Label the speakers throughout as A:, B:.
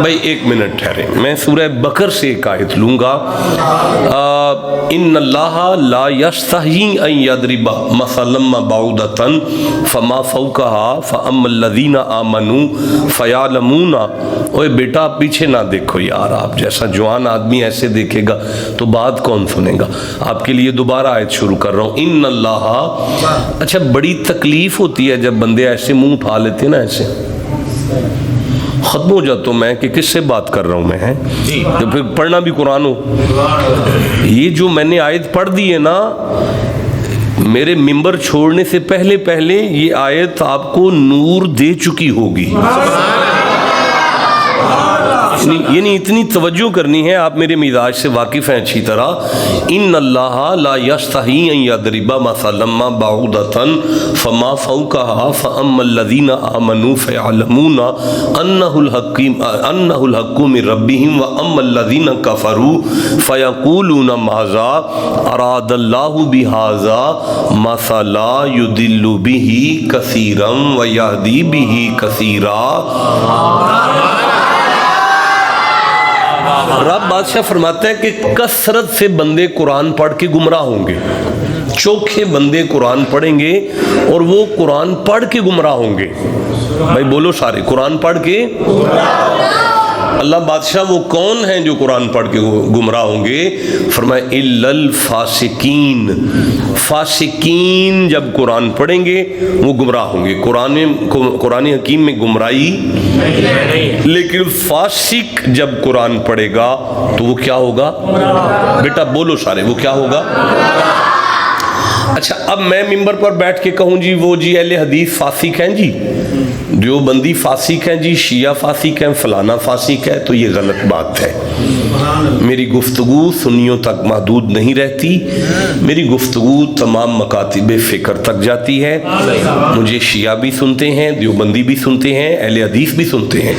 A: بھائی ایک منٹ ٹھہرے، میں سورہ بقر سے ایک آیت لوں گا. ان اللہ لا یستحیی ان یضرب مثلا بعوضۃ فما فوقها فاما الذین آمنوا فیعلمون. اوے بیٹا آپ پیچھے نہ دیکھو یار، آپ جیسا جوان آدمی ایسے دیکھے گا تو بات کون سنے گا. آپ کے لیے دوبارہ آیت شروع کر رہا ہوں. ان اللہ، اچھا بڑی تکلیف ہوتی ہے جب بندے ایسے منہ اٹھا لیتے ہیں نا، ایسے ختم ہو جاتا ہوں میں کہ کس سے بات کر رہا ہوں میں، تو پھر پڑھنا بھی قرآن ہو. یہ جو میں نے آیت پڑھ دی ہے نا، میرے ممبر چھوڑنے سے پہلے یہ آیت آپ کو نور دے چکی ہوگی. یعنی اتنی توجہ کرنی ہے، آپ میرے مزاج سے واقف ہیں اچھی طرح. ان اللہ لا یستحی ان یضرب مثلا بعوضۃ فما فوقها فاما الذین آمنوا فیعلمون انہ الحق من ربهم واما الذین کفروا فیقولون ماذا اراد اللہ بہذا مثلا یضل به کثیرا ویہدی به کثیرا. رب بادشاہ فرماتا ہے کہ کثرت سے بندے قرآن پڑھ کے گمراہ ہوں گے. چوکھے بندے قرآن پڑھیں گے اور وہ قرآن پڑھ کے گمراہ ہوں گے. بھائی بولو سارے، قرآن پڑھ کے. اللہ بادشاہ وہ کون ہیں جو قرآن پڑھ کے گمراہ ہوں گے؟ فرمایا الا الفاسقین. فاسقین جب قرآن پڑھیں گے وہ گمراہ ہوں گے. قرآن حکیم میں گمراہی، لیکن فاسق جب قرآن پڑھے گا تو وہ کیا ہوگا؟ بیٹا بولو سارے، وہ کیا ہوگا؟ اچھا اب میں ممبر پر بیٹھ کے کہوں جی وہ جی اہل حدیث فاسق ہیں، جی دیوبندی فاسق ہیں، جی شیعہ فاسق ہیں، فلانا فاسق ہے، تو یہ غلط بات ہے. میری گفتگو سنیوں تک محدود نہیں رہتی، میری گفتگو تمام مکاتب فکر تک جاتی ہے. مجھے شیعہ بھی سنتے ہیں، دیوبندی بھی سنتے ہیں، اہل حدیث بھی سنتے ہیں.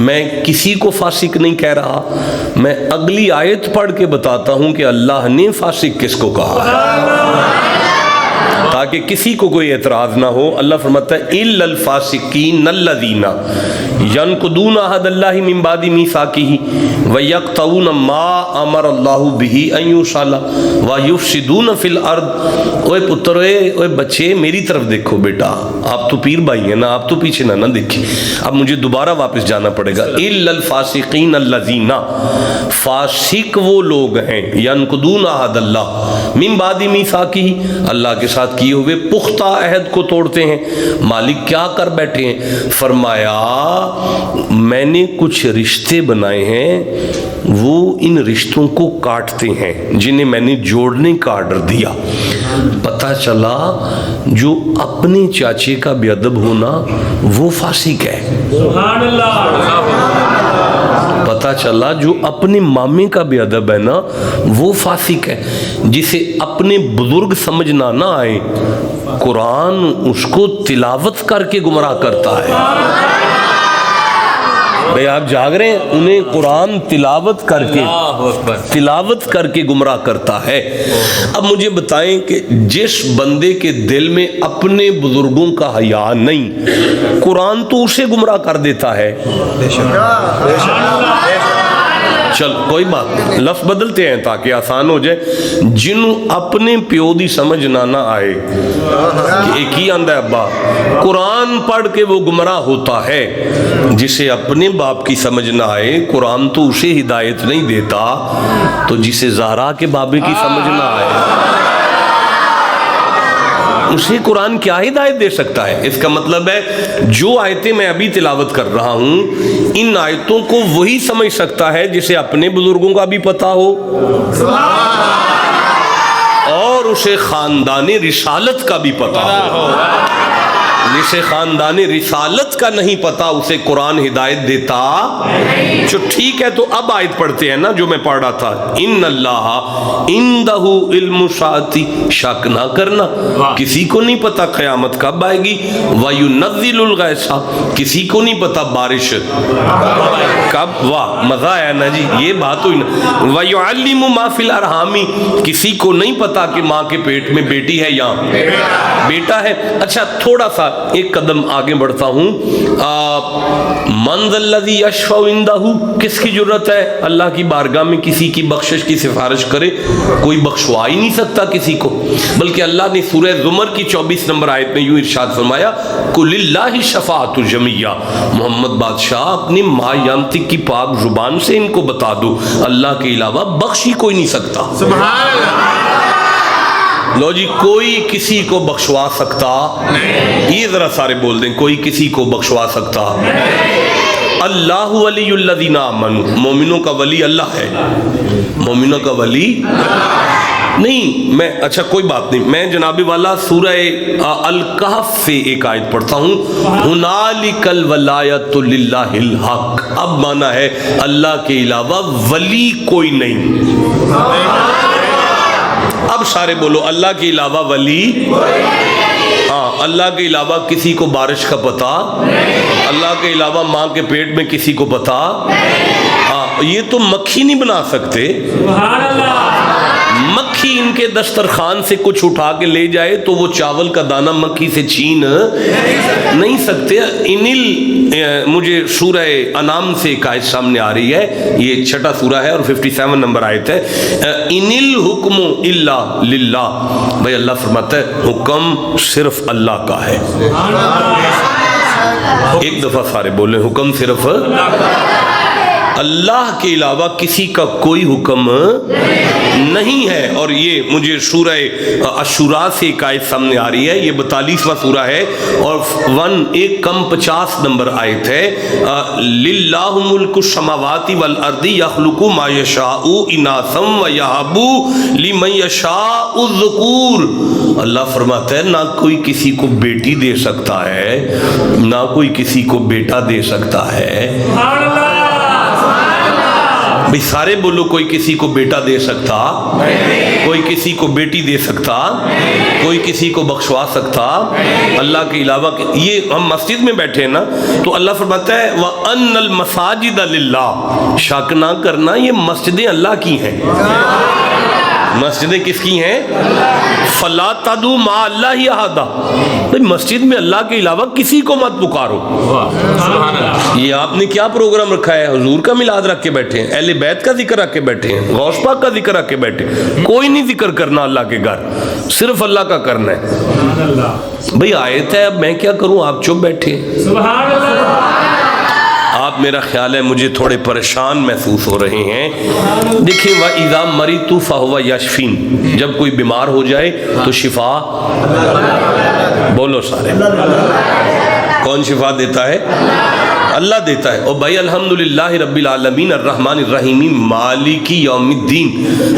A: میں کسی کو فاسق نہیں کہہ رہا، میں اگلی آیت پڑھ کے بتاتا ہوں کہ اللہ نے فاسق کس کو کہا ہے، تاکہ کسی کو کوئی اعتراض نہ ہو. اللہ فرماتا ہے الا الفاسقین الذین ینقضون عہد اللہ من بعد میثاقہ ویقطعون ما امر اللہ بہ ان یوصل ویفسدون فی الارض. اوے پتر، اوے بچے میری طرف دیکھو بیٹا، آپ تو پیر بھائی ہیں نا، آپ تو پیچھے نہ دیکھیں. اب مجھے دوبارہ واپس جانا پڑے گا. الا الفاسقین الذین، فاسق وہ لوگ ہیں، ینقضون عہد اللہ من بعد میثاقہ، اللہ کے ساتھ کیے ہوئے پختہ عہد کو توڑتے ہیں. مالک کیا کر بیٹھے ہیں؟ فرمایا میں نے کچھ رشتے بنائے ہیں، وہ ان رشتوں کو کاٹتے ہیں جنہیں میں نے جوڑنے کا آرڈر دیا. پتہ چلا جو اپنے چاچے کا بے ادب ہونا وہ فاسق ہے. سبحان اللہ. پتہ چلا جو اپنے مامے کا بے ادب ہے نا وہ فاسق ہے. جسے اپنے بزرگ سمجھنا نہ آئے، قرآن اس کو تلاوت کر کے گمراہ کرتا ہے. بھئی آپ جاگ رہے ہیں، انہیں قرآن تلاوت کر کے گمراہ کرتا ہے. اب مجھے بتائیں کہ جس بندے کے دل میں اپنے بزرگوں کا حیا نہیں، قرآن تو اسے گمراہ کر دیتا ہے. چل کوئی بات نہیں، لفظ بدلتے ہیں تاکہ آسان ہو جائے. جنہوں اپنے پیو دی سمجھنا نہ آئے، ایک ہی آندہ ابا، قرآن پڑھ کے وہ گمراہ ہوتا ہے. جسے اپنے باپ کی سمجھ نہ آئے، قرآن تو اسے ہدایت نہیں دیتا. تو جسے زہرا کے بابے کی سمجھ نہ آئے، اسے قرآن کیا ہدایت دے سکتا ہے؟ اس کا مطلب ہے جو آیتیں میں ابھی تلاوت کر رہا ہوں، ان آیتوں کو وہی سمجھ سکتا ہے جسے اپنے بزرگوں کا بھی پتا ہو اور اسے خاندان رسالت کا بھی پتا ہو. جسے خاندان رسالت کا نہیں پتا اسے قرآن ہدایت دیتا. جو ٹھیک ہے، تو اب آیت پڑھتے ہیں نا جو میں پڑھ رہا تھا. ان اللہ عندہ علم الساعۃ، شک نہ کرنا، کسی کو نہیں پتا قیامت کب آئے گی. وینزل الغیث، کسی کو نہیں پتا بارش کب. واہ مزہ آیا نا جی، یہ بات ہوئی نا. ویعلم ما فی الارحام، کسی کو نہیں پتا کہ ماں کے پیٹ میں بیٹی ہے یا بیٹا ہے. اچھا تھوڑا سا ایک قدم آگے بڑھتا ہوں. من ذا الذی یشفع عندہ، کس کی جرت ہے اللہ کی بارگاہ میں کسی کی بخشش کی سفارش کرے؟ کوئی بخشوا ہی نہیں سکتا کسی کو. بلکہ اللہ نے سورہ زمر کی 24 نمبر آیت میں یوں ارشاد فرمایا قل للہ الشفاعۃ جمیعہ. محمد بادشاہ اپنی ماں ینطق کی پاک زبان سے ان کو بتا دو اللہ کے علاوہ بخش ہی کوئی نہیں سکتا.
B: سبحان اللہ.
A: لو جی، کوئی کسی کو بخشوا سکتا نہیں. یہ ذرا سارے بول دیں، کوئی کسی کو بخشوا سکتا نہیں. اللہ ولی الذین آمنوا، مومنوں کا ولی اللہ ہے. مومنوں کا ولی نہیں. میں اچھا کوئی بات نہیں، میں جناب والا سورہ الکہف سے ایک آیت پڑھتا ہوں. ہنالک الولایۃ للہ الحق. اب مانا ہے اللہ کے علاوہ ولی کوئی نہیں. اب سارے بولو اللہ کے علاوہ ولی. ہاں، اللہ کے علاوہ کسی کو بارش کا پتہ، اللہ کے علاوہ ماں کے پیٹ میں کسی کو پتہ. ہاں، یہ تو مکھی نہیں بنا سکتے. مکھی ان کے دسترخوان سے کچھ اٹھا کے لے جائے تو وہ چاول کا دانہ مکھی سے چھین نہیں سکتے. مجھے سورہ انعام سے ایک آیت سامنے آ رہی ہے، یہ 6 سورہ ہے اور 57 نمبر آیت ہے. ان الحکم الا للہ. بھائی اللہ فرماتا ہے حکم صرف اللہ کا ہے. ایک دفعہ سارے بولیں، حکم صرف اللہ کے علاوہ کسی کا کوئی حکم نہیں ہے. اور یہ مجھے سورہ الشورى سے ایک آیت سامنے آ رہی ہے، یہ 42واں سورہ ہے اور 1:50 نمبر آیت ہے. للہ ملک السماوات والارض یخلق ما یشاء اناثا ویہب لمن یشاء الذکور. اللہ فرماتا ہے نہ کوئی کسی کو بیٹی دے سکتا ہے، نہ کوئی کسی کو بیٹا دے سکتا ہے. بھئی سارے بولو، کوئی کسی کو بیٹا دے سکتا، کوئی کسی کو بیٹی دے سکتا، کوئی کسی کو بخشوا سکتا اللہ کے علاوہ. یہ ہم مسجد میں بیٹھے ہیں نا، تو اللہ فرماتا ہے وَأَنَّ الْمَسَاجِدَ لِلَّهِ. شک نہ کرنا یہ مسجدیں اللہ کی ہیں. مسجدیں کس کی ہیں؟ فَلَا تَدْعُوا مَعَ اللَّهِ أَحَدًا. مسجد میں اللہ کے علاوہ کسی کو مت پکارو. یہ آپ نے کیا پروگرام رکھا ہے؟ حضور کا میلاد رکھ کے بیٹھے ہیں، اہل بیت کا ذکر رکھ کے بیٹھے ہیں، غوث پاک کا ذکر رکھ کے بیٹھے ہیں. کوئی نہیں ذکر کرنا اللہ کے گھر، صرف اللہ کا کرنا ہے. بھئی آیت ہے، اب میں کیا کروں؟ آپ چپ بیٹھے. آپ میرا خیال ہے مجھے تھوڑے پریشان محسوس ہو رہے ہیں. دیکھیں وَإِذَا مَرِضْتُ فَهُوَ يَشْفِينِ. جب کوئی بیمار ہو جائے تو شفا بولو سارے. کون شفا دیتا ہے؟ اللہ دیتا ہے. اور بھائی الحمدللہ رب العالمین الرحمن الرحیم مالک یوم الدین.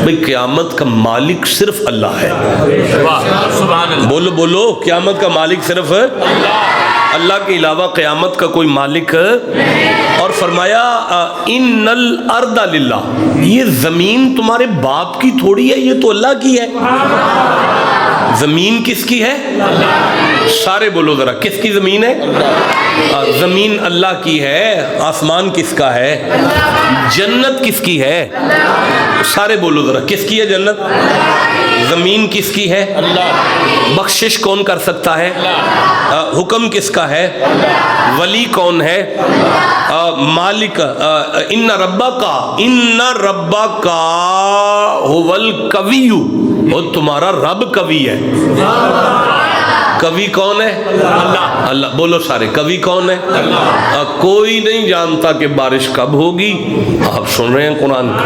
A: بھائی قیامت کا مالک صرف اللہ ہے. بولو بولو، قیامت کا مالک صرف اللہ کے علاوہ قیامت کا کوئی مالک. اور فرمایا ان الارض للہ. یہ زمین تمہارے باپ کی تھوڑی ہے، یہ تو اللہ کی ہے. زمین کس کی ہے؟ سارے بولو ذرا، کس کی زمین ہے؟ زمین اللہ کی ہے. آسمان کس کا ہے؟ جنت کس کی ہے؟ سارے بولو ذرا، کس کی ہے جنت؟ زمین کس کی ہے؟ بخشش کون کر سکتا ہے؟ حکم کس کا ہے؟ ولی کون ہے؟ مالک. ان ربک هو القوی. اور تمہارا رب قوی ہے. کبھی کون ہے؟ اللہ. اللہ. بولو سارے، کبھی کون ہے؟ اللہ. کوئی نہیں جانتا کہ بارش کب ہوگی. آپ سن رہے ہیں قرآن کا.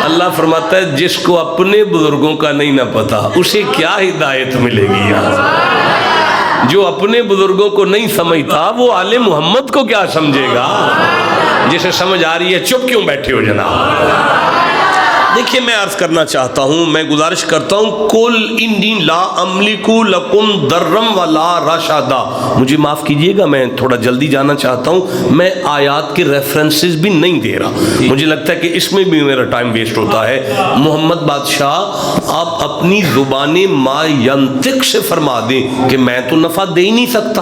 A: اللہ فرماتا ہے جس کو اپنے بزرگوں کا نہیں نہ پتا اسے کیا ہدایت ملے گی. جو اپنے بزرگوں کو نہیں سمجھتا وہ آل محمد کو کیا سمجھے گا؟ جسے سمجھ آ رہی ہے چپ کیوں بیٹھے ہو جناب؟ دیکھیے میں عرض کرنا چاہتا ہوں، میں گزارش کرتا ہوں قل انی لا املک لکم ضرم ولا رشدا. مجھے معاف کیجئے گا، میں تھوڑا جلدی جانا چاہتا ہوں. میں آیات کے ریفرنسز بھی نہیں دے رہا، مجھے لگتا ہے کہ اس میں بھی میرا ٹائم ویسٹ ہوتا ہے. محمد بادشاہ آپ اپنی زبان ما ینطق سے فرما دیں کہ میں تو نفع دے ہی نہیں سکتا.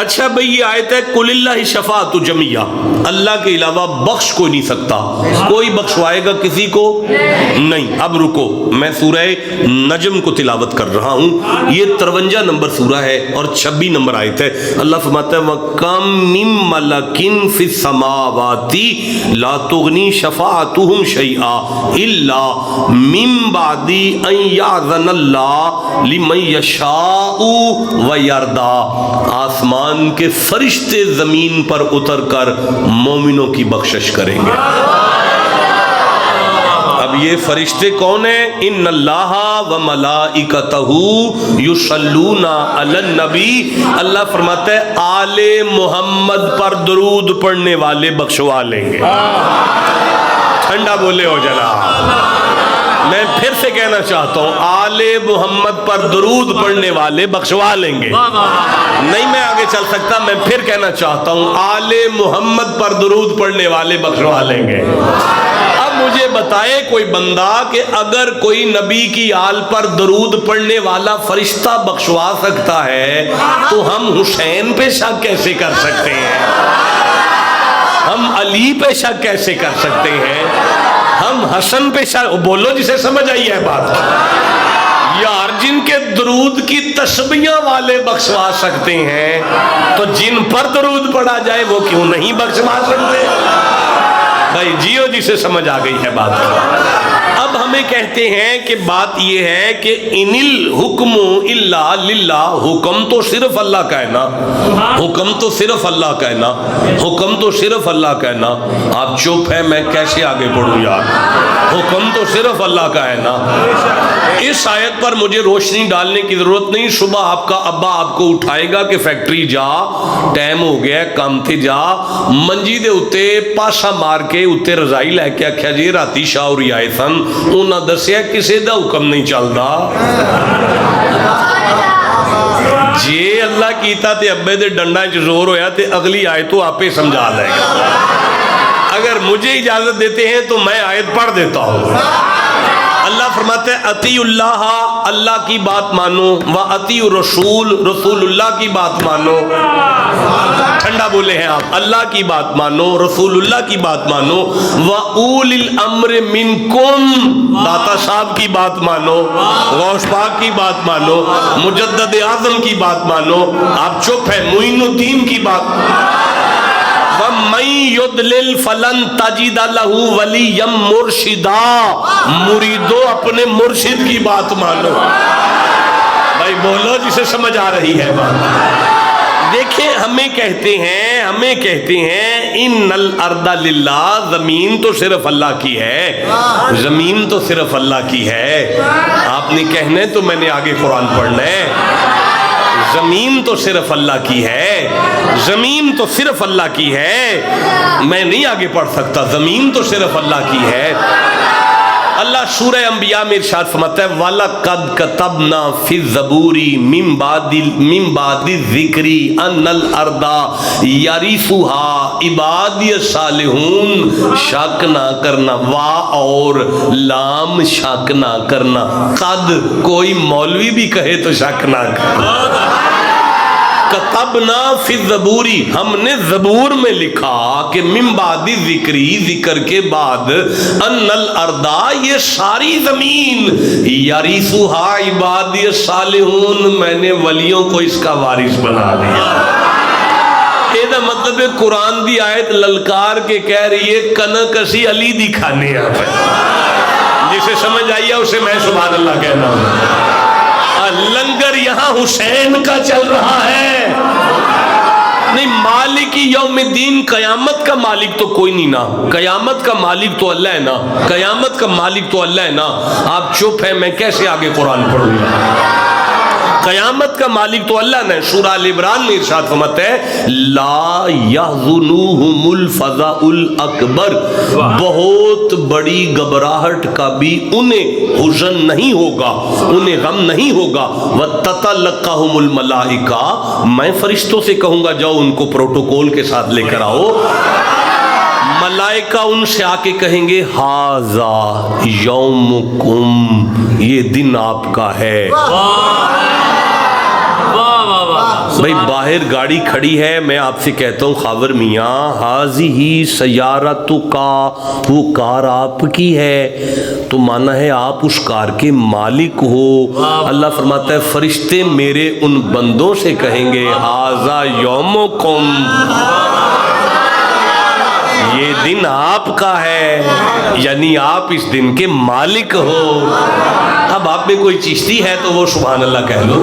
A: اچھا بھئی یہ آیت ہے قل اللہ شفاعۃ جمیعہ، اللہ کے علاوہ بخش کوئی نہیں سکتا، کوئی بخشوائے گا کسی کو نہیں۔ اب رکو، میں سورہ نجم کو تلاوت کر رہا ہوں، یہ 53 نمبر سورہ ہے اور 26 نمبر آیت ہے۔ اللہ فرماتا ہے وَكَمْ مِن مَلَكٍ فِي السَّمَاوَاتِ لَا تُغْنِي شَفَاعَتُهُمْ شَيْئًا إِلَّا مِن بَعْدِ أَن يَأْذَنَ اللَّهُ لِمَن يَشَاءُ وَيَرْضَىٰ، آسمان کے فرشتے زمین پر اتر کر مومنوں کی بخشش کریں گے۔ اب یہ فرشتے کون ہیں؟ ان اللہ و ملائکتہ یصلون علی النبی، اللہ فرماتا ہے آل محمد پر درود پڑھنے والے بخشوا لیں گے۔ ٹھنڈا بولے ہو جناب، میں پھر سے کہنا چاہتا ہوں آل محمد پر درود پڑھنے والے بخشوا لیں گے۔ نہیں میں آگے چل سکتا، میں پھر کہنا چاہتا ہوں آل محمد پر درود پڑھنے والے بخشوا لیں گے۔ اب مجھے بتائے کوئی بندہ کہ اگر کوئی نبی کی آل پر درود پڑھنے والا فرشتہ بخشوا سکتا ہے تو ہم حسین پہ شک کیسے کر سکتے ہیں؟ ہم علی پہ شک کیسے کر سکتے ہیں؟ ہم حسن پہ شک، بولو جسے سمجھ آئی ہے بات۔ یار جن کے درود کی تسبیحاں والے بخشوا سکتے ہیں تو جن پر درود پڑھا جائے وہ کیوں نہیں بخشوا سکتے؟ بھائی جیو جسے سمجھ آ گئی ہے بات۔ اب ہمیں کہتے ہیں کہ بات یہ ہے کہ ان الحکم الا للہ، حکم تو صرف اللہ کا ہے نا، حکم تو صرف اللہ کا ہے نا، حکم تو صرف اللہ کا ہے نا۔ آپ چپ ہیں، میں کیسے آگے پڑھوں یار؟ حکم تو صرف اللہ کا ہے نا۔ اس آیت پر مجھے روشنی ڈالنے کی ضرورت نہیں، صبح آپ کا ابا آپ کو اٹھائے گا کہ فیکٹری جا، ٹائم ہو گیا کام تھے جا، منجی دے اتے پاسا مار کے اتے رضائی لے کے آکھیا جی راتی شاہ ہوری آئے سن، انہاں دسیا کسے دا حکم نہیں چلدا۔ جے اللہ کیتا تے ابے دے ڈنڈا چ زور ہویا تے اگلی آیت تو آپے سمجھا لے گا۔ اگر مجھے اجازت دیتے ہیں تو میں آیت پڑھ دیتا ہوں۔ اللہ فرماتے ہیں اطیع اللہ، اللہ کی بات مانو، و اطیع رسول، رسول اللہ کی بات مانو۔ ٹھنڈا بولے ہیں آپ، اللہ کی بات مانو، رسول اللہ کی بات مانو، و اولی الامر منکم، داتا صاحب کی بات مانو، غوث پاک کی بات مانو، مجدد اعظم کی بات مانو۔ آپ چپ ہیں، معین الدین کی بات۔ وَمَن يُضْلِلْ فَلَن تَجِدَ لَهُ وَلِيًّا مُرْشِدًا، مریدو اپنے مرشد کی بات مانو۔ بھائی بولو جسے سمجھ آ رہی ہے بات۔ دیکھیں ہمیں کہتے ہیں ان الارض للہ، زمین تو صرف اللہ کی ہے، زمین تو صرف اللہ کی ہے۔ آپ نے کہنا ہے تو میں نے آگے قرآن پڑھنا ہے۔ زمین تو صرف اللہ کی ہے، زمین تو صرف اللہ کی ہے، میں نہیں آگے پڑھ سکتا، زمین تو صرف اللہ کی ہے۔ اللہ سورہ انبیاء میں ارشاد فرماتا ہے وَلَقَدْ كَتَبْنَا فِي الزَّبُورِ مِن بَعْدِ الذِّكْرِ أَنَّ الْأَرْضَ يَرِثُهَا عِبَادِيَ الصَّالِحُونَ، شک نہ کرنا، وا اور لام شک نہ کرنا، قد کوئی مولوی بھی کہے تو شک نہ کرنا۔ کتبنا فی الزبوری، ہم نے زبور میں لکھا کہ من بعد ذکری، ذکر کے بعد، ان الارض، یہ ساری زمین، یریثھا عبادی الصالحون، میں نے ولیوں کو اس کا وارث بنا دیا۔ یہ دا مطلب ہے قرآن دی آیت للکار کے کہہ رہی ہے کنک اسی علی دی کھانے آپ ہے، جسے سمجھ آئی ہے اسے میں سبحان اللہ کہنا ہوں۔ لنگر یہاں حسین کا چل رہا ہے، نہیں مالک یوم الدین، قیامت کا مالک تو کوئی نہیں نا، قیامت کا مالک تو اللہ ہے نا، قیامت کا مالک تو اللہ ہے نا۔ آپ چپ ہیں، میں کیسے آگے قرآن پڑھوں گا؟ قیامت کا مالک تو اللہ نے۔ سورہ ال عمران میں ارشاد فرماتا ہے لا یحزنوہم الفزع الاکبر، بہت بڑی گھبراہٹ کا بھی انہیں حزن نہیں ہوگا، انہیں غم نہیں ہوگا۔ وتتلقاہم الملائکہ، میں فرشتوں سے کہوں گا جاؤ ان کو پروٹوکول کے ساتھ لے کر آؤ۔ ملائکہ ان سے آ کے کہیں گے ھذا یومکم، یہ دن آپ کا ہے۔ بھائی باہر گاڑی کھڑی ہے, میں آپ سے کہتا ہوں خاور میاں حاضی سیارتو کا, وہ کار آپ کی ہے, تو مانا ہے آپ اس کار کے مالک ہو. اللہ فرماتا ہے فرشتے میرے ان بندوں سے کہیں گے ھذا یومکم, یہ دن آپ کا ہے, یعنی آپ اس دن کے مالک ہو. اب آپ میں کوئی چشتی ہے تو وہ سبحان اللہ کہہ لو.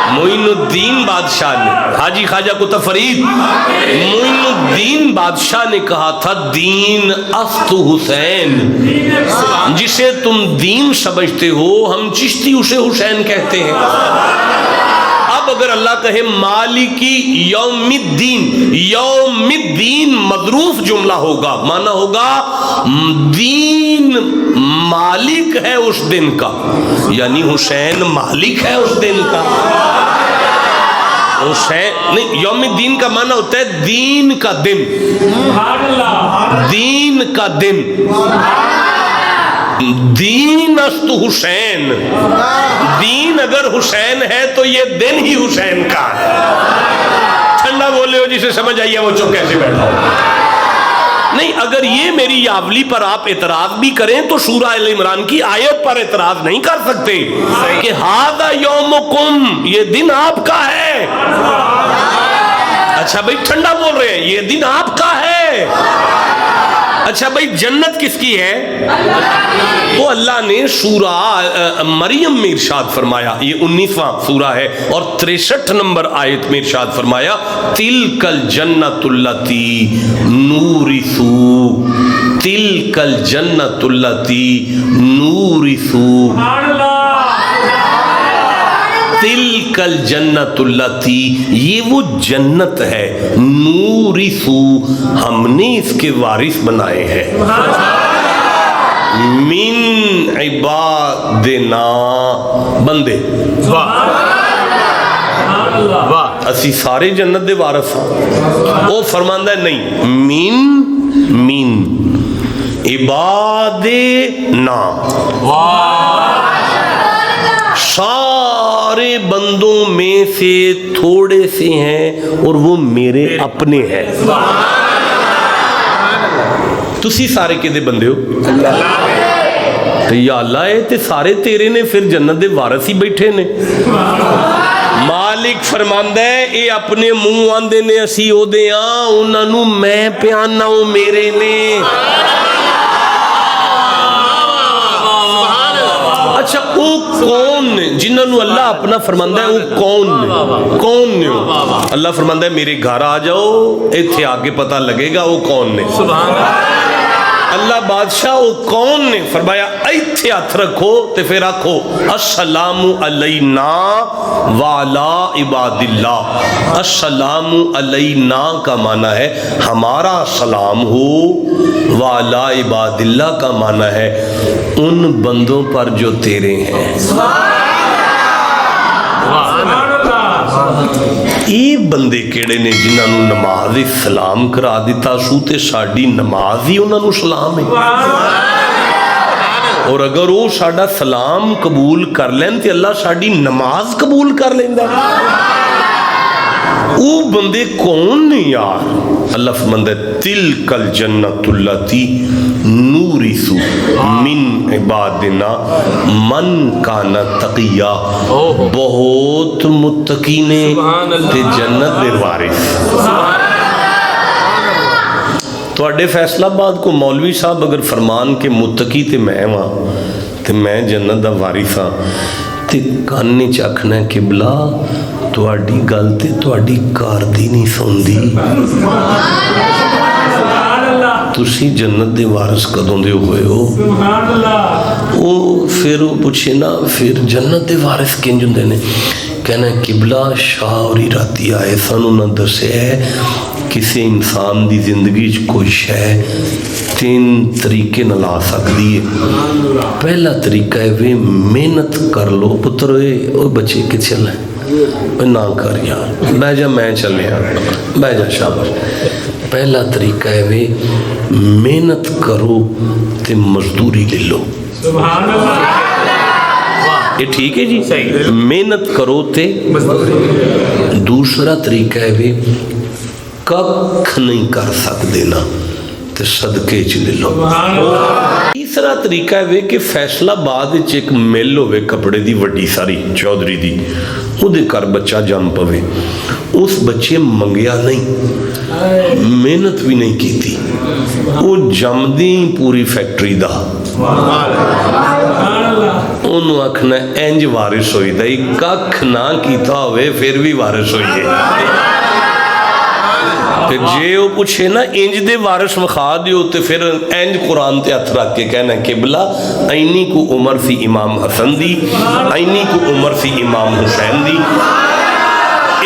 A: معین الدین بادشاہ نے, حاجی خواجہ قطب فرید معین الدین بادشاہ نے کہا تھا دین است حسین, جسے تم دین سمجھتے ہو ہم چشتی اسے حسین کہتے ہیں. اب اگر اللہ کہے مالکی یوم الدین, یوم الدین مظروف جملہ ہوگا, مانا ہوگا دین مالک ہے اس دن کا, یعنی حسین مالک ہے اس دن کا. حسین نہیں, یوم الدین کا مانا ہوتا ہے دین کا دن, دین کا دن. دین است حسین, دین اگر حسین ہے تو یہ دن ہی حسین کا ہے. ٹھنڈا بولے ہو, جسے سمجھ آئیے وہ چپ کیسے بیٹھا ہو. نہیں, اگر یہ میری یاولی پر آپ اعتراض بھی کریں تو سورہ ال عمران کی آیت پر اعتراض نہیں کر سکتے کہ ھذا یومکم, یہ دن آپ کا ہے. اچھا بھائی ٹھنڈا بول رہے ہیں, یہ دن آپ کا ہے. اچھا بھائی جنت کس کی ہے؟ وہ اللہ نے سورہ مریم میں ارشاد فرمایا, یہ 19واں سورہ ہے اور 63 نمبر آیت میں ارشاد فرمایا تلک الجنت التی نورثو, تلک الجنت التی نورثو, تلک الجنت التی, یہ وہ جنت ہے, نورثو, ہم نے اس کے وارث بنائے ہیں, من عبادنا, بندے. اسی سارے جنت دے وارث ہیں. وہ فرماندہ ہے نہیں, من عبادنا, سارے بندوں میں سے تھوڑے سے ہیں اور وہ میرے اپنے ہیں. تسی سارے کدے بندے ہو؟ تو یا اللہ اے تے سارے تیرے نے, پھر جنت دے وارث ہی بیٹھے نے. مالک فرماندا ہے اے اپنے منہ آندے نے اسی او دے ہاں, انہاں نوں میں پیانا ہوں میرے نے. اچھا وہ کون نے جنہوں اللہ اپنا فرماندہ ہے, وہ کون نے اللہ فرماندہ ہے میرے گھر آ جاؤ, ایتھے آگے پتہ لگے گا وہ کون نے. اللہ بادشاہ وہ کون نے فرمایا ایتھے ہاتھ رکھو تے پھر رکھو السلام علینا وعلا عباد اللہ. السلام علینا کا معنی ہے ہمارا سلام ہو, وعلا عباد اللہ کا معنی ہے ان بندوں پر جو تیرے ہیں. یہ بندے کیڑے نے جنہاں نو نماز سلام کرا دیتا سو تے ساڈی نماز ہی انہاں نو سلام ہے. اور اگر وہ ساڈا سلام قبول کر لین تے اللہ ساڈی نماز قبول کر لیندا. وہ بندے کون نے یار؟ اللہ فرماتا ہے تلک الجنت التی نورث من عبادنا من کان تقیا, بہت متقی نے تے جنت دے وارث. تواڈے فیصلہ آباد کو مولوی صاحب اگر فرمان کے متقی تے میں ہاں تے میں جنت دا وارث ہاں تے کانے چکھنا قبلہ تواڈی گل تے تواڈی کار دی نہیں سوندی. تسی جنت دے وارث کدوں دے ہوئے ہو؟ وہ پھر وہ پوچھے نا پھر جنت دے وارث کنج ہوندے نے؟ کہنا قبلہ شاہ اور راتی آئے سانوں نہ دسے ہے کسی انسان دی زندگی کوئی شے 3 طریقے نہ لا سکتی ہے. پہلا طریقہ ہے وہ محنت کر لو پتر اوے بچے کے چلیں نہ کر یار بہ جا میں چلے بہ جا شاباش. پہلا طریقہ ہے وہ محنت کرو تے مزدوری لے لو. یہ ٹھیک ہے جی، محنت کرو تے دوسرا طریقہ ہے بھی ککھ نہیں کر سکتے نا تے صدقے چ لے لو۔ تیسرا طریقہ ہے کہ فیصلہ بعد ایک مل ہوئے کپڑے دی وڈی ساری چودھری دی، وہ دے کر بچہ جم پوے، اس بچے منگیا نہیں، محنت بھی نہیں کی تھی، وہ جم دی پوری فیکٹری دا، انہوں آکھنا اینج وارث ہوئی دا، ککھ نہ کیتا ہوئے پھر بھی وارث ہوئی ہے۔ جے وہ پوچھے نا انج دے وارث مخا دیو تے پھر انج قرآن تے ہتھ رکھ کے کہنا قبلہ اینی کو عمر سی امام حسن دی، اینی کو عمر سی امام حسین دی،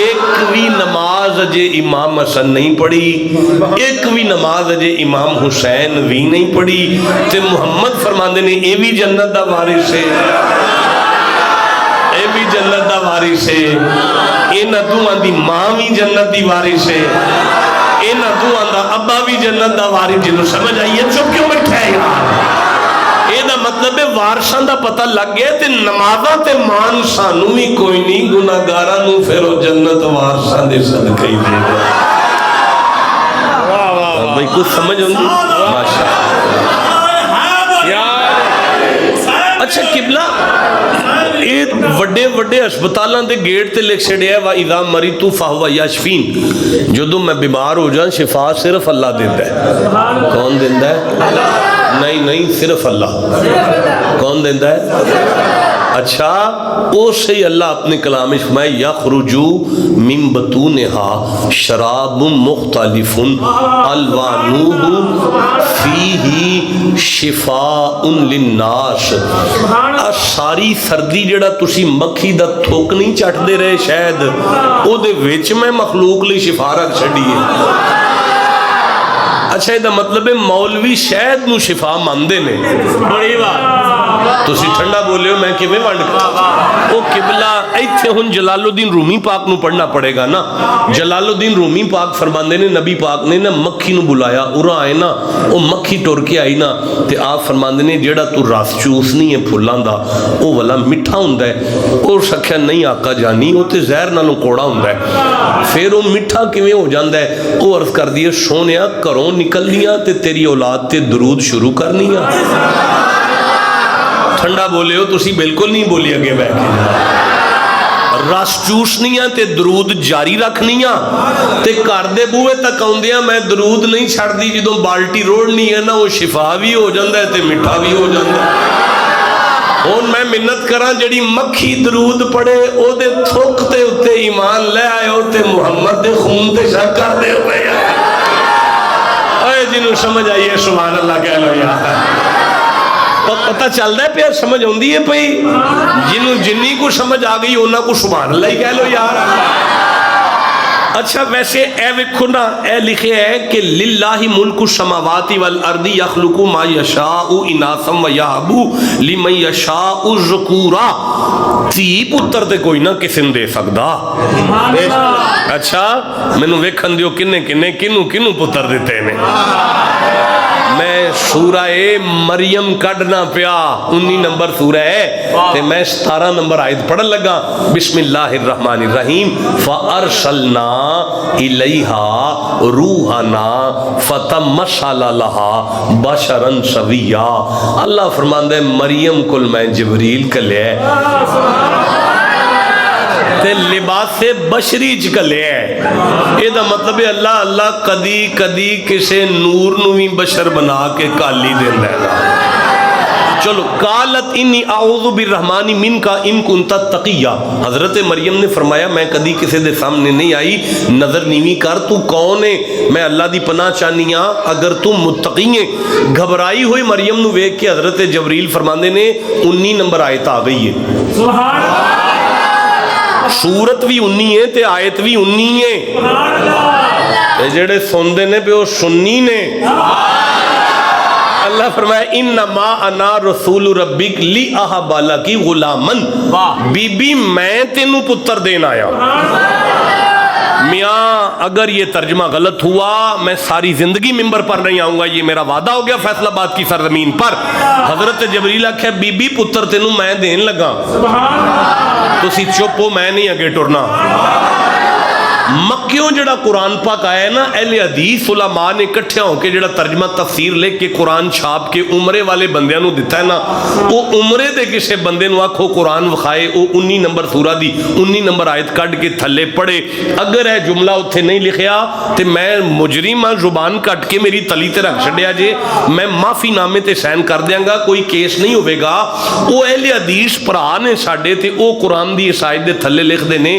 A: ایک بھی نماز اجے امام حسن نہیں پڑھی، ایک بھی نماز اجے امام حسین بھی نہیں پڑھی، تے محمد فرماندے نے اے بھی جنت دا وارث ہے، اے بھی جنت دا وارث ہے، اے نہ دوہاں دی ماں بھی جنت دی وارث ہے، اے نہ دوہاں دا ابا بھی جنت دا وارث، جنہوں سمجھ آئیے چپ کیوں بیٹھا ہے یار؟ اے دا مطلب ہے وارثاں دا پتہ لگ گیا تے نمازاں تے مان سانو بھی کوئی نہیں، گناہگاراں نو پھر وہ جنت وارثاں دے صدقے ہی دے گا۔ بھائی کچھ سمجھ ہوندی؟ ماشاءاللہ۔ اچھا قبلہ یہ وڈے وڈے ہسپتالاں دے گیٹ تے لکھ چھڑیا ہے وَإِذَا مَرِضْتُ فَهُوَ يَشْفِينِ، جدوں میں بیمار ہو جاؤں شفا صرف اللہ دیتا ہے۔ کون دیتا ہے؟ نہیں صرف اللہ۔ کون دیتا ہے؟ اچھا او سے اللہ اپنے کلام فرمائے یخرجو من بطونها شراب مختلف الوانوہ فیہ شفاء للناس۔ ساری سردی جڑا تسی مکھی دا تھوک نہیں چٹ دے رہے شاید او دے وچ میں مخلوق لی شفا رکھ چھڑی ہے۔ اچھا یہ مطلب ہے مولوی شاید نو شفا ماندے نے، بڑی بات تسی ٹھنڈا بولے ہو میں کہ میں وانڈ کر او قبلہ ایتھے ہن جلال الدین رومی پاک نو پڑھنا پڑے گا نا۔ جلال الدین رومی پاک فرماندے نے نبی پاک نے نا مکھی نو بلایا، اُرا آئے نا او مکھی ٹور کے آئی نا تے آپ فرماندے نے جیڑا تو رس چوسنی ہے پھلاں دا او والا مٹھا ہوندا ہے، اور سکھیا نہیں آقا جانی او تے زہر نالوں کوڑا ہوندا ہے، پھر او مٹھا کیویں ہو جاندا ہے؟ او عرض کر دیے سونیا گھروں نکلنیاں تے تیری اولاد تے درود شروع کرنیاں۔ ٹھنڈا بولے ہو تسی بالکل نہیں بولی اگے بیٹھ کے، رس چوسنیاں تے درود جاری رکھنیاں تے کر دے بوئے تک آندیاں میں درود نہیں چھڑ دی، جدوں بالٹی روڑنی ہے نا وہ شفا بھی ہو جاندہ ہے تے مٹھا بھی ہو جاندہ ہے۔ اور میں منت کراں جڑی مکھی درود پڑے او دے تھوک تے اتے ایمان لے آئے ہو تے محمد دے خون تے شک کر دے ہوئے اے جنہوں سمجھ آئیے سبحان اللہ کہہ لو یار، پتہ چل رہا ہے پہ سمجھ ہوندی ہے پئی، جنہوں جنی کو سمجھ آ گئی انہاں کو سبحان اللہ ہی کہہ لو یار۔ اچھا ویسے اے وکھو نا اے لکھے ہے کہ للہ ملک السماوات والارض یخلق ما یشاء اناثا ویہب لمن یشاء الذکورا، تھی پتر تے کوئی نہ کسی نے دے سکدا۔ اچھا مینوں ویکھن دیو کنے کنے کنوں کنوں پتر دیتے نے۔ میں سورہ مریم کڈنا پیا 19 نمبر سورہ ہے تے میں 17 نمبر آیت پڑھن لگا، بسم اللہ الرحمن الرحیم فَأَرْسَلْنَا إِلَيْهَا رُوحَنَا فَتَمَّثَلَ لَهَا بَشَرًا سَوِيًّا۔ اللہ فرماندہ ہے مریم کل میں جبریل کلے تے لباس بشری چکلے ہے، یہ دا مطلب ہے اللہ کدی کدی کسے نور نوی بشر بنا کے کالی دین دینا۔ چلو قالت انی اعوذ بالرحمن منکا ان کنت تقیہ، حضرت مریم نے فرمایا میں کدی کسی دے سامنے نہیں آئی، نظر نیوی کر تو کون ہے، میں اللہ دی پناہ چاہنیاں اگر تو متقی ہے۔ گھبرائی ہوئی مریم نو ویکھ کے حضرت جبریل فرماندے نے 19 نمبر آیت آ گئی ہے، سبحان اللہ، سورت بھی 19 ہے تے آیت بھی 19 ہے، جڑے سندے نے پہ وہ سنی نے۔ اللہ فرمایا انما انا رسول ربک لی اہب لکی غلامن، بی بی میں تینوں پتر دین آیا۔ میاں اگر یہ ترجمہ غلط ہوا میں ساری زندگی ممبر پر نہیں آؤں گا، یہ میرا وعدہ ہو گیا فیصل آباد کی سرزمین پر۔ حضرت جبریل آکھے بی بی پتر تینوں میں دین لگا، تسی چپ ہو، میں نہیں اگے ٹرنا۔ مکیوں جڑا قرآن پاک آیا ہے نا، اہل حدیث علماء نے اکٹھے ہو کے جڑا ترجمہ تفسیر لکھ کے قرآن چھاپ کے عمرے والے بندیاں نو دیتا ہے نا، وہ عمرے دے کسے بندے نو آکھو قرآن وکھائے، وہ 19 نمبر سورہ دی 19 نمبر آیت کٹ کے تھلے پڑھے، اگر ہے جملہ اتھے نہیں لکھیا تے میں مجرم ہاں، زبان کٹ کے میری تلی تے رکھ چھڈیا جے، میں معافی نامے تے سائن کر دیاں گا، کوئی کیس نہیں ہوئے گا۔ وہ اہل حدیث بھرا نے ساڈے تے او قرآن دی اس آیت دے تھلے لکھ دے نے،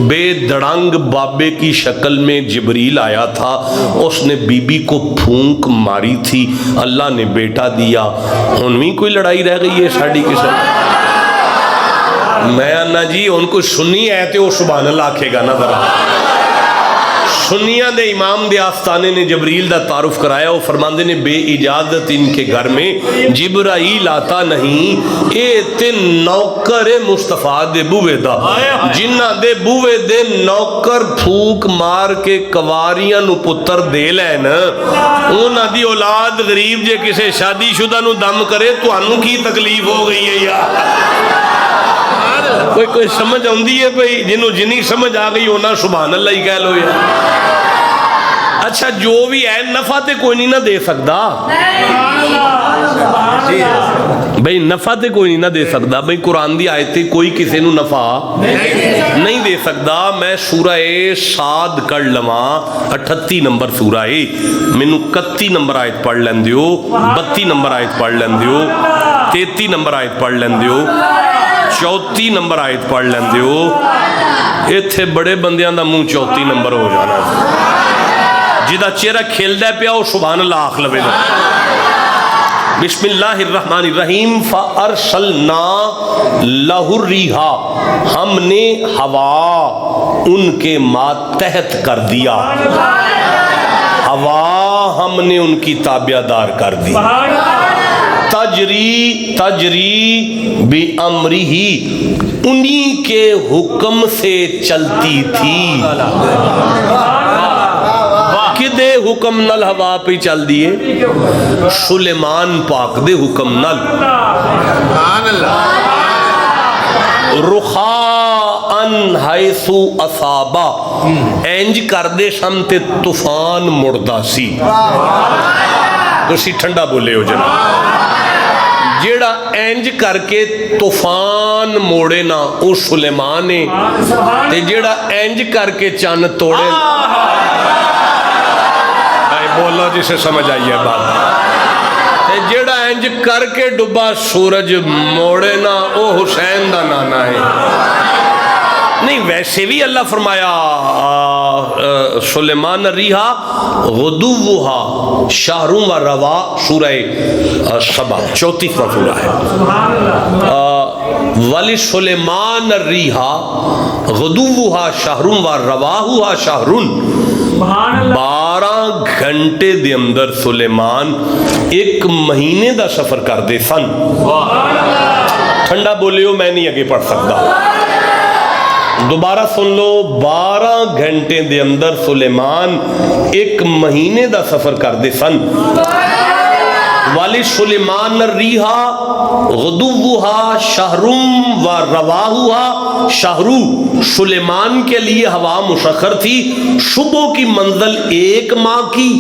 A: بے دڑنگ بابے کی شکل میں جبریل آیا تھا، اس نے بی بی کو پھونک ماری تھی، اللہ نے بیٹا دیا۔ انوی کوئی لڑائی رہ گئی ہے ساڑی کے ساتھ؟ میں انا جی ان کو سنی ہے تے وہ سبحان اللہ آکھے گا نا ذرا۔ سنیاں دے امام دے آستانے نے جبریل دا تعارف کرایا، وہ فرماندے نے بے اجازت ان کے گھر میں جبرائیل آتا نہیں، اے تے نوکر مصطفیٰ دے بوے دا، جنہ دے بوے دے نوکر پھوک مار کے کواریاں نو پتر دے لین، انہاں دی اولاد غریب جے کسے شادی شدہ نو دم کرے تو انہوں کی تکلیف ہو گئی ہے یار۔ کوئی سمجھ آندی ہے بھئی، جنہوں جنہی سمجھ آ گئی ہونا سبحان اللہ ہی کہہ لو یا۔ اچھا جو بھی ہے نفع تے کوئی نہیں نہ دے سکتا بھئی، نفع تے کوئی نہیں نہ دے سکتا بھئی، قرآن دی آیتے کوئی کسی نو نفع نہیں دے سکتا۔ میں سورہ صاد کر لواں 38 نمبر سورہ ہے، میں 31 نمبر آیت پڑھ لین دیو، 32 نمبر آیت پڑھ لین دیو، 33 نمبر آیت پڑھ لین دیو، 34 نمبر آیت پڑھ لین دیو۔ ایتھے بڑے بندیاں دا منہ 34 نمبر ہو جانا، جدہ چہرہ کھیل دے پیا وہ سبحان اللہ آخ لوے دا۔ بسم اللہ الرحمن الرحیم، فَأَرْسَلْنَا لَهُ الرِّيحَ، ہم نے ہوا ان کے ماتحت کر دیا، ہوا ہم نے ان کی تابع دار کر دی، تجری بی امری ہی، انہی کے حکم سے چلتی تھی۔ کدے حکم نل ہوا پہ چل دیے؟ سلیمان پاک دے حکم نل۔ رخاءن حیثو اصابا، اینج کر دے سمتے طوفان مردہ سی۔ تو سی ٹھنڈا بولے ہو جناب، جیڑا اینج کر کے طوفان موڑے نا او سلیمان ہے، تے جیڑا اینج کر کے چان توڑے، بولو جسے سمجھ آئی ہے بات، تے جیڑا اینج کر کے ڈبا سورج موڑے نا او حسین دا نانا ہے۔ نہیں ویسے بھی اللہ فرمایا سلیمان ریحا غدوہا شہروں و روا، سورہ سبا 34واں سورہ ہے، ولی سلیمان ریحا غدوہا شہروں و رواہا شہرون، 12 گھنٹے دے اندر سلیمان 1 مہینے دا سفر کر دے سن۔ ٹھنڈا بولے ہو، میں نہیں آگے پڑھ سکتا، دوبارہ سن لو، 12 گھنٹے دے اندر سلیمان 1 مہینے دا سفر کر دے سن۔ والی سلیمان الریحا غدوہا شہرم و رواہا شہرو، سلیمان کے لیے ہوا مسخر تھی، صبح کی منزل 1 ماہ کی،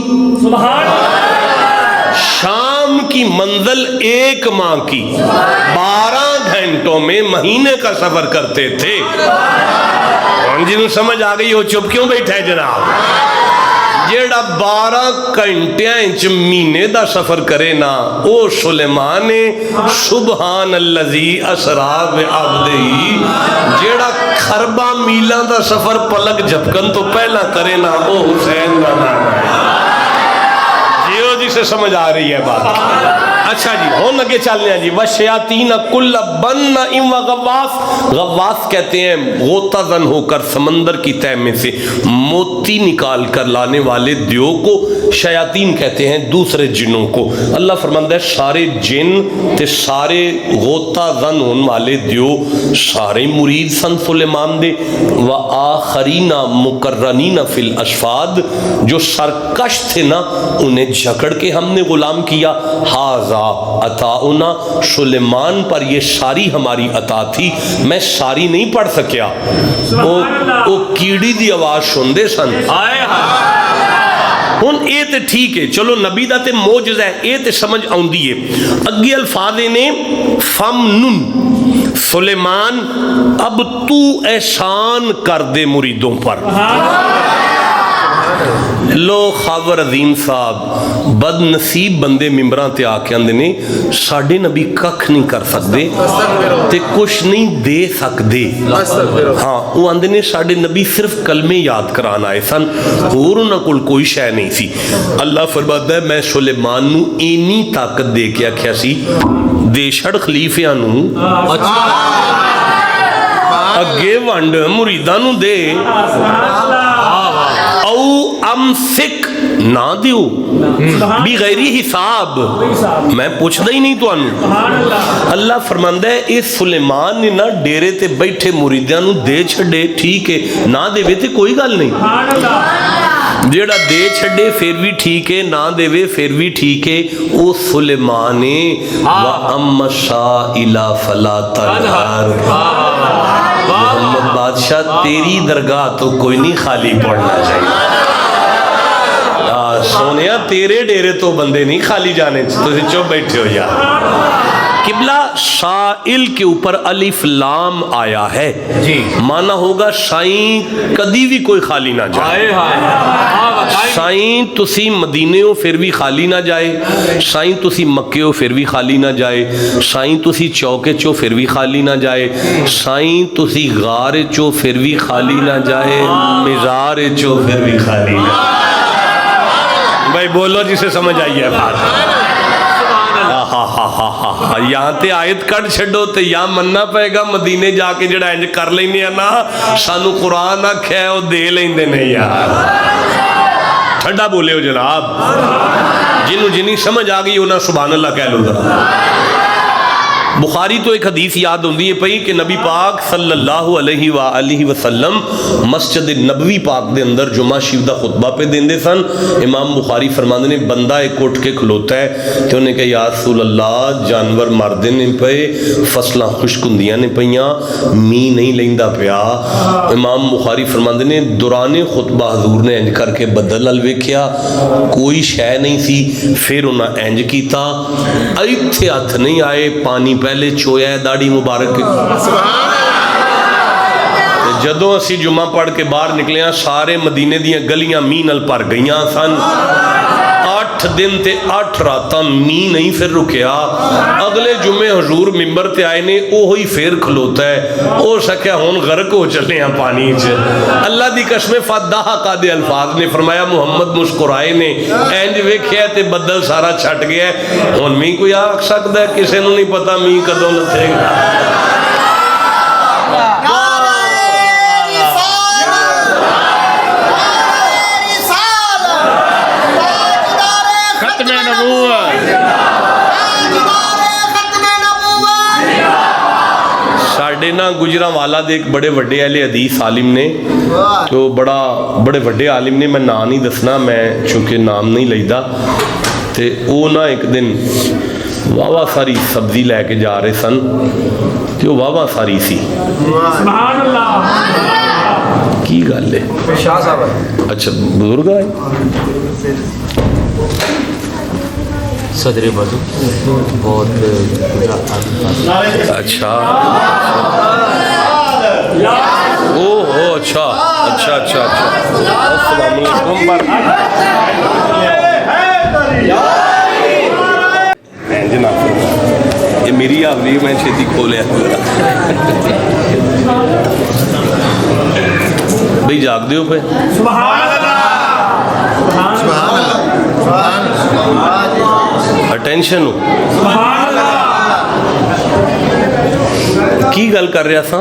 A: شام کی منزل 1 ماہ کی، 12 گھنٹوں میں مہینے کا سفر کرتے تھے۔ جنہوں سمجھ آ گئی ہو چپ کیوں بیٹھے جناب؟ جیڑا 12 گھنٹیاں انچ مہینے دا سفر کرے نا او سلیمان سبحان اللذی اسرا بعبدہی، جیڑا خربہ میلہ دا سفر پلک جھپکن تو پہلا کرے نا او حسین دا نام ہے۔ جیو جی سے سمجھ آ رہی ہے بات؟ اچھا جی ہون لگے چلنے ہیں جی وشیاطین کل بنّ و غواص. غواص کہتے ہیں غوطہ زن ہو کر سمندر کی تہ میں سے موتی نکال کر لانے والے دیو کو شیاطین کہتے ہیں دوسرے جنوں کو. اللہ فرماتا ہے سارے جن تے سارے غوطہ زن ہون والے دیو سارے مرید سن سلیمان دے. وآخرین مقرنین فی الاشفاد, جو سرکش تھے نا انہیں جھکڑ کے ہم نے غلام کیا. ہاذا عطاؤنا, سلیمان پر یہ ساری ہماری عطا تھی. میں ساری نہیں پڑھ سکیا, وہ کیڑی دی آواز سن دے سن. ہن اے تے ٹھیک ہے, چلو نبی دا تے معجزہ ہے, اے تے سمجھ آؤندی ہے. اگے الفاظ نے فمنن, سلیمان اب تو احسان کر دے مریدوں پر. لو خاور عظیم صاحب بد نصیب بندے ممبراں تے آ کے اندے نے ساڈے نبی ککھ نہیں کر سکدے تے کچھ نہیں دے سکدے. ہاں وہ آندے نے ساڈے نبی صرف کلمے یاد کران آئے سن, اور انہاں کول کوئی شے نہیں سی. اللہ فرماتا ہے میں سلیمان نو اینی طاقت دے کے آکھیا سی دے چھڑ خلیفیاں نو اگے ونڈ مریداں نو دے, او امسک نہ دیو بغیری حساب, میں پوچھدا ہی نہیں تو انو. اللہ فرماندا ہے اے سلیمان نے نہ ڈیرے تے بیٹھے مریداں نو دے چھڑے, ٹھیک ہے نہ دے تے کوئی گل نہیں, جیڑا دے چھڑے پھر بھی ٹھیک ہے, نہ دے پھر بھی ٹھیک ہے. او سلیمان وَأَمَّ السَّائِلَ فَلَا تَنْهَرْ. محمد بادشاہ تیری درگاہ تو کوئی نہیں خالی پڑھنا چاہیے. سونیا تیرے ڈیرے تو بندے نہیں خالی جانے, تو چپ بیٹھے ہو یار. قبلہ سائل کے اوپر الف لام آیا ہے جی, مانا ہوگا سائیں کدی بھی کوئی خالی نہ جائے. سائیں تسی مدینے ہو پھر بھی خالی نہ جائے, سائیں تسی مکے ہو پھر بھی خالی نہ جائے, سائیں تسی چوکے چو پھر بھی خالی نہ جائے, سائیں تسی غار چو پھر بھی خالی نہ جائے, مزار چو پھر بھی خالی نہ جائے. بھائی بولو جسے سمجھ آئی ہے بات. یہاں تے آیت کٹ چھڑو تے یا مننا پائے گا مدینے جا کے جڑا انج کر لینے نا سانو قرآن آکھیا ہے وہ دے لیندے نہیں یار. ٹھنڈا بولے ہو جناب, جنہوں جنہی سمجھ آگئی انہاں سبحان اللہ کہہ لو ذرا. بخاری تو ایک حدیث یاد ہوندی ہے پئی کہ نبی پاک صلی اللہ علیہ وآلہ وسلم مسجد نبوی پاک دے اندر جمعہ شریف دا خطبہ پہ دیندے سن. امام بخاری فرماندے نے بندہ ایک اٹھ کے کھلوتا ہے کہ انہیں کہا یا رسول اللہ جانور مردے نے پئے, فصلاں خشک ہوندیاں نے پئیاں, می نہیں لیندا پیا. امام بخاری فرماندے نے دوران خطبہ حضور نے انج کر کے بدل ال ویکھیا کوئی شے نہیں سی, پھر انہاں انج کیتا ایتھے ہتھ نہیں آئے, پانی پہلے چویا ہے داڑھی مبارک. جدوں اسی جمعہ پڑھ کے باہر نکلے ہیں سارے مدینے دیاں گلیاں مین ال پر گئیاں سن. 8 دن تے 8 راتاں می نہیں پھر رکیا. اگلے جمعے حضور ممبر تے آئے نے اوہی پھر کھلوتا ہے, او سکیا ہون غرق ہو چلے ہیں پانی چ. اللہ دی قسم فداہ کا دے الفاظ نے فرمایا محمد مسکرائے نے اینج ویکھیا تے بدل سارا چھٹ گیا ہے. ہن می کوئی آکھ سکدا ہے کسے نوں نہیں پتہ می کدوں لتھے گا. نا گجرہ والا دے ایک بڑے وڈے اہل حدیث عالم نے, تو بڑے وڈے عالم نے, میں نام نہیں دسنا میں چونکہ نام نہیں لیدا, تے او نا ایک دن واوا ساری سبزی لے کے جا رہے سن, تے وہ واوا ساری سی. سبحان اللہ. کی گل ہے شاہ صاحب؟ اچھا بزرگ آئے
C: صدر بازو بہت
A: اچھا او ہو اچھا اچھا اچھا اچھا. السلام علیکم. جناب یہ میری آوری میں چھتی کھولیا بھئی جاگ دیو پہ. ਅਟੈਂਸ਼ਨ ਹੋ ਕੀ ਗੱਲ ਕਰ ਰਿਹਾ ਸਾਂ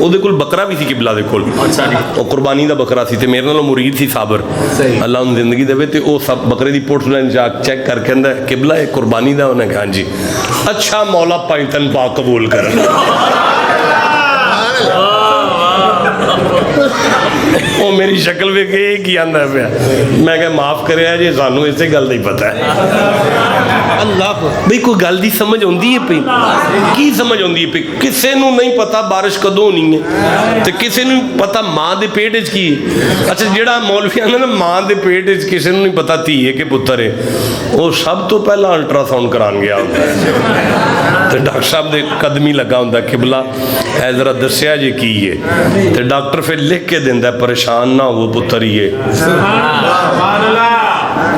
A: ਉਹਦੇ ਕੋਲ ਬੱਕਰਾ ਵੀ ਸੀ ਕਿਬਲਾ ਦੇ ਕੋਲ ਅੱਛਾ ਜੀ ਉਹ ਕੁਰਬਾਨੀ ਦਾ ਬੱਕਰਾ ਸੀ ਤੇ ਮੇਰੇ ਨਾਲ ਮੁਰੀਦ ਸੀ ਸਾਬਰ ਅੱਲਾਹ ਨੂੰ ਜ਼ਿੰਦਗੀ ਦੇਵੇ ਤੇ ਉਹ ਸਭ ਬੱਕਰੇ ਦੀ ਪੁੱਠ ਲੈਣ ਜਾ ਚੈੱਕ ਕਰਕੇ ਕਹਿੰਦਾ ਕਿਬਲਾ ਇਹ ਕੁਰਬਾਨੀ ਦਾ ਉਹਨੇ ਕਿਹਾ ਜੀ ਅੱਛਾ ਮੌਲਾ ਪਾਇਤਨ ਪਾਕ ਕਬੂਲ ਕਰ ਉਹ ਮੇਰੀ ਸ਼ਕਲ ਵੇਖ ਕੇ ਇਹ ਕੀ ਆਂਦਾ ਪਿਆ ਮੈਂ ਕਿਹਾ ਮਾਫ ਕਰਿਆ ਜੀ ਸਾਨੂੰ ਇਸੇ ਗੱਲ ਦਾ ਹੀ ਪਤਾ ਹੈ ਅੱਲਾਹ ਬਈ ਕੋਈ ਗੱਲ ਦੀ ਸਮਝ ਆਉਂਦੀ ਹੈ ਪਈ ਕੀ ਸਮਝ ਆਉਂਦੀ ਹੈ ਪਈ ਕਿਸੇ ਨੂੰ ਨਹੀਂ ਪਤਾ ਬਾਰਿਸ਼ ਕਦੋਂ ਹੋਣੀ ਹੈ ਤੇ ਕਿਸੇ ਨੂੰ ਪਤਾ ਮਾਂ ਦੇ ਪੇਟ ਵਿੱਚ ਕੀ ਹੈ ਅੱਛਾ ਜਿਹੜਾ ਮੌਲਵੀ ਆਂਦਾ ਨਾ ਮਾਂ ਦੇ ਪੇਟ ਵਿੱਚ ਕਿਸੇ ਨੂੰ ਨਹੀਂ ਪਤਾ ਧੀ ਹੈ ਕਿ ਪੁੱਤਰ ਹੈ ਉਹ ਸਭ ਤੋਂ ਪਹਿਲਾਂ ਅਲਟਰਾਸਾਊਂਡ ਕਰਾਉਣ ਗਿਆ ਹੁੰਦਾ ਤੇ ਡਾਕਟਰ ਸਾਹਿਬ ਦੇ ਕਦਮੀ ਲੱਗਾ ਹੁੰਦਾ ਕਿਬਲਾ ਐ ਜ਼ਰਾ ਦੱਸਿਆ ਜੀ ਕੀ ਹੈ ਤੇ ਡਾਕਟਰ ਫਿਰ ਲਿਖ ਕੇ ਦਿੰਦਾ ਪਰੇਸ਼ਾਨ ਨਾ ਹੋ ਪੁੱਤਰ ਇਹ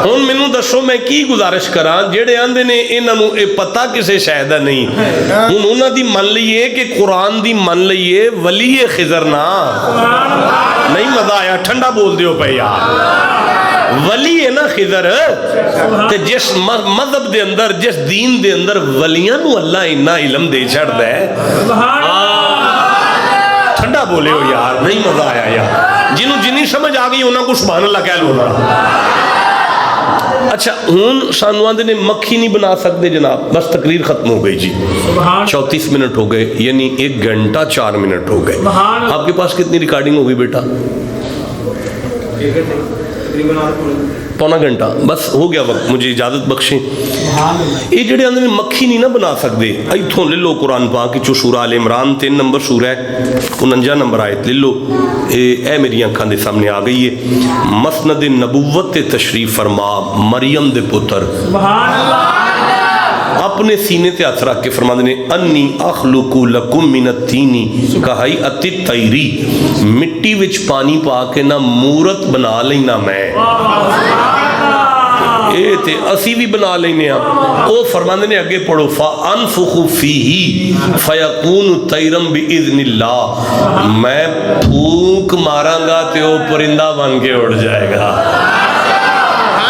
A: ہن مینوں دسو میں کی گزارش کراں جڑے آندے نے انہاں نوں اے پتہ کسے شے دا نہیں ہن انہاں دی من لئیے کہ قرآن دی من لئیے ولی خضر نا نہیں مزہ آیا ٹھنڈا بول دیو پہ یار ولی ہے نا خضر تے جس مذہب دے اندر جس دین دے اندر ولیاں نو اللہ انہا علم دے چھڑ دے ٹھنڈا بولے ہو یار نہیں مزہ آیا یار جنہوں جنہی سمجھ آگئی انہاں کو سبحان اللہ کہہ لو اچھا ہون سانوان دے نے مکھی نہیں بنا سکتے جناب بس تقریر ختم ہو گئی جی 34 منٹ ہو گئے یعنی 1 گھنٹہ 4 منٹ ہو گئے آپ کے پاس کتنی ریکارڈنگ ہوگی بیٹا پونا گھنٹہ بس ہو گیا وقت مجھے اجازت بخشیں یہ جڑے اندر مکھی نہیں نہ بنا سکتے ایتھوں لے لو قرآن پاک چو سورہ آل عمران 3 نمبر سورہ 49 نمبر آیت لے لو اے میری آنکھاں دے سامنے آ گئی ہے مسند نبوت تشریف فرما مریم دے پتر اپنے سینے تے ہاتھ رکھ کے فرماندے نے انی اخلق لکم من الطینی کہیئت الطیری مٹی وچ پانی پا کے نہ مورت بنا لینا میں اے تے اسی بھی بنا لینے ہیں او فرماندے نے اگے پڑھو فَأَنفُخُ فِيهِ فَيَقُونُ طَيْرًا بِإِذْنِ اللَّهِ میں پھونک ماراں گا تے او پرندہ بن کے اڑ جائے گا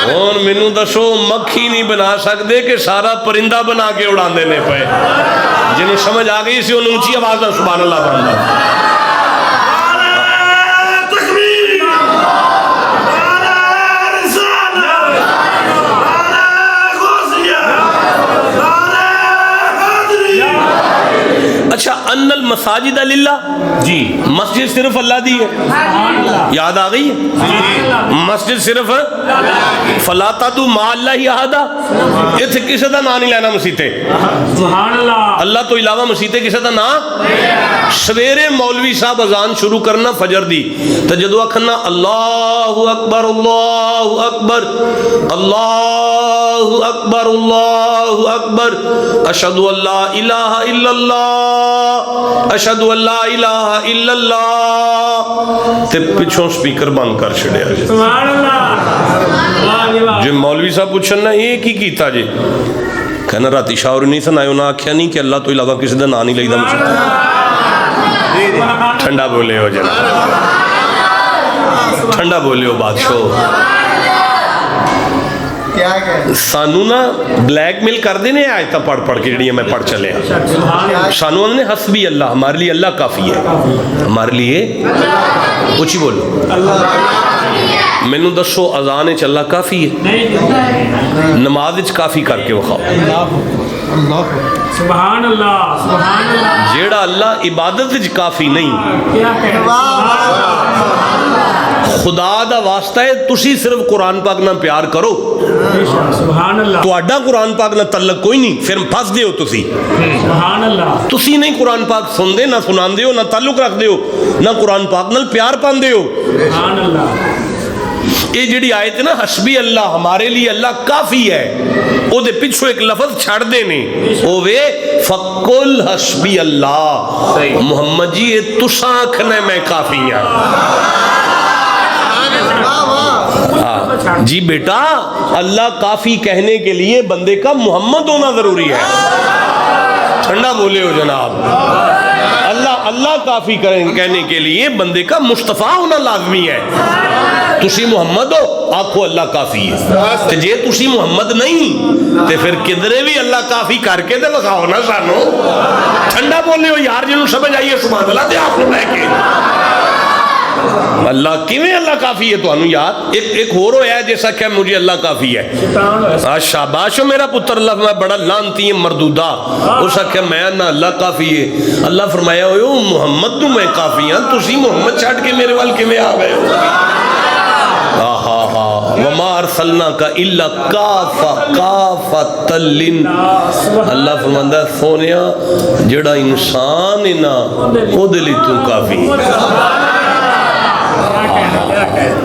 A: اور منو دسو مکھی نہیں بنا سکتے کہ سارا پرندہ بنا کے اڑان دینے پہ جنہوں سمجھ آگئی اسی انہوں اونچی آواز نہ سبحان اللہ بندہ اچھا ان المساجد للہ جی مسجد صرف اللہ دی ہے یاد آ گئی ہے مسجد صرف فلا تدعوا مع اللہ احدا اتھے کسی دا نام نہیں لینا مسیتے اللہ تو علاوہ مسیتے کسی دا نام سویرے مولوی صاحب اذان شروع کرنا فجر دی تو جدو اکھنا اللہ اکبر اللہ اکبر اللہ اکبر اللہ اکبر اشہد ان لا الہ الا اللہ اشہد ان لا الہ الا اللہ تے پچھوں سپیکر بند کر چھڑے آجے سبحان اللہ جو مولوی صاحب پوچھنا یہ کی کیتا جے کہنا راتی شاور نہیں سنائے انہاں آکھیا نہیں کہ اللہ تو علاوہ کسی دا نام نہیں لئی دا مجھے ٹھنڈا بولے ہو جناب ٹھنڈا بولے ہو بادشاہ سانو نا بلیک میل کر دینے آیتہ پڑھ پڑھ کے جڑی میں پڑھ چلے ہیں سانو نے حسبی اللہ ہمارے لیے اللہ کافی ہے ہمارے لیے کچھ ہی بولو میں نے دسو اذان چ اللہ کافی ہے نماز چ کافی کر کے وخاؤ
B: سبحان اللہ سبحان اللہ
A: جیڑا اللہ عبادت چ کافی نہیں خدا دا واسطہ ہے تسی صرف قرآن پاک نہ پیار کرو
B: سبحان اللہ
A: تو اڈا قرآن پاک نہ تعلق کوئی نہیں پھر پھنس دے ہو تسی
B: سبحان اللہ
A: تسی نہیں قرآن پاک سن دے نہ سنان دے ہو نہ تعلق رکھ دے ہو نہ قرآن پاک نہ پیار پان دے ہو
B: سبحان اللہ
A: یہ جڑی آیت ہے نا حسبی اللہ ہمارے لیے اللہ کافی ہے او دے پچھو ایک لفظ چھڑ دینے او وے فقل حسبی اللہ محمد جی یہ تساں آکھنے میں کافی ہیں جی بیٹا اللہ کافی کہنے کے لیے بندے کا محمد ہونا ضروری ہے ٹھنڈا بولے ہو جناب اللہ کافی کہنے کے لیے بندے کا مصطفیٰ ہونا لازمی ہے تسی محمد ہو آنکھو اللہ کافی ہے تو جے تسی محمد نہیں تو پھر کدرے بھی اللہ کافی کر کے دے بخاؤ نا سانو ٹھنڈا بولے ہو یار جنہوں سمجھ آئیے سبحان اللہ دے آپ کو بہ کے اللہ کیویں اللہ کافی ہے تو انو یاد ایک اور ہویا ہے جیسا کہ مجھے اللہ کافی ہے شاباش ہو میرا پتر اللہ میں بڑا لانتی ہے مردودہ اسا کہ میں نہ اللہ کافی ہے اللہ فرمایا ہو محمد تو میں کافی ہاں تسی محمد چھاٹ کے میرے وال کے میں آ گئے وما ارسلناک الا کافۃ للناس اللہ فرماندا ہے سونیا جڑا انسان ہے نا او دے لئی تو کافی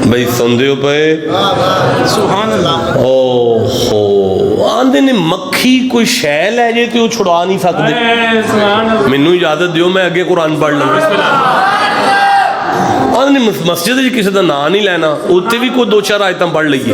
A: بھئی سندے ہو پہے سبحان اللہ اوہو آندے نے مکھی کوئی شیل ہے جے تو چھڑا نہیں سکتے میں نو اجازت دیو میں اگے قرآن پڑھ لوں ਉਹਨੇ ਮਸਜਿਦ 'ਚ ਕਿਸੇ ਦਾ ਨਾਂ ਨਹੀਂ ਲੈਣਾ, ਉੱਥੇ ਵੀ ਕੋਈ 2-4 ਆਇਤਾਂ ਪੜ੍ਹ ਲਈਏ।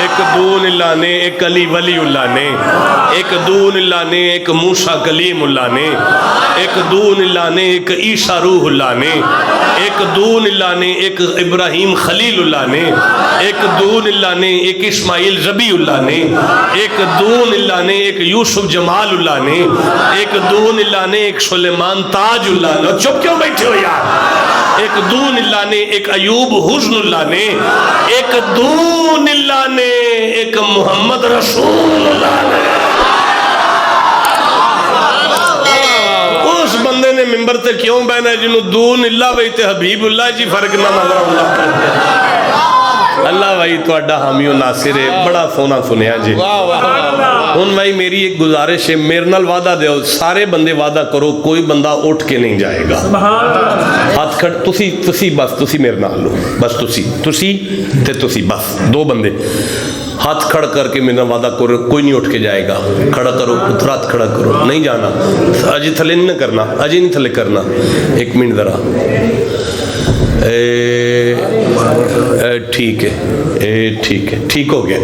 A: ایک دون اللہ نے، ایک علی ولی اللہ نے، ایک دون اللہ نے، ایک موسیٰ کلیم اللہ نے، ایک دون اللہ نے، ایک عیسیٰ روح اللہ نے، ایک دون اللہ نے، ایک ابراہیم خلیل اللہ نے، ایک دون اللہ نے، ایک اسماعیل ذبیح اللہ نے، ایک دون اللہ نے، ایک یوسف جمال اللہ نے، ایک دون اللہ نے، ایک سلیمان تاج اللہ نے۔ چپ کیوں بیٹھے ہو یار؟ ایک دون اللہ نے، ایک ایوب حسن اللہ نے، ایک دون اللہ نے، ایک محمد رسول اللہ نے۔ اس بندے نے ممبر تے کیوں بہنا ہے جنہوں دون اللہ بیتے حبیب اللہ جی فرق نہ نظر اللہ اللہ بھائی تو اڈا حامی و ناصر ہے، بڑا سونا سنیا جی۔ ان بھائی میری ایک گزارش ہے، میرے نال وعدہ دیو، سارے بندے وعدہ کرو کوئی بندہ اٹھ کے نہیں جائے گا۔ ہاتھ کھڑ تسی بس تسی میرے نال لو، بس تسی بس دو بندے ہاتھ کھڑ کر کے میرا وعدہ کرو کوئی نہیں اٹھ کے جائے گا۔ کھڑا کرو، ہاتھ کھڑا کرو، نہیں جانا، اجی تھلے نہیں کرنا، اجی نہیں تھلے کرنا۔ ایک منٹ ذرا، ٹھیک ہے ٹھیک ہو گیا۔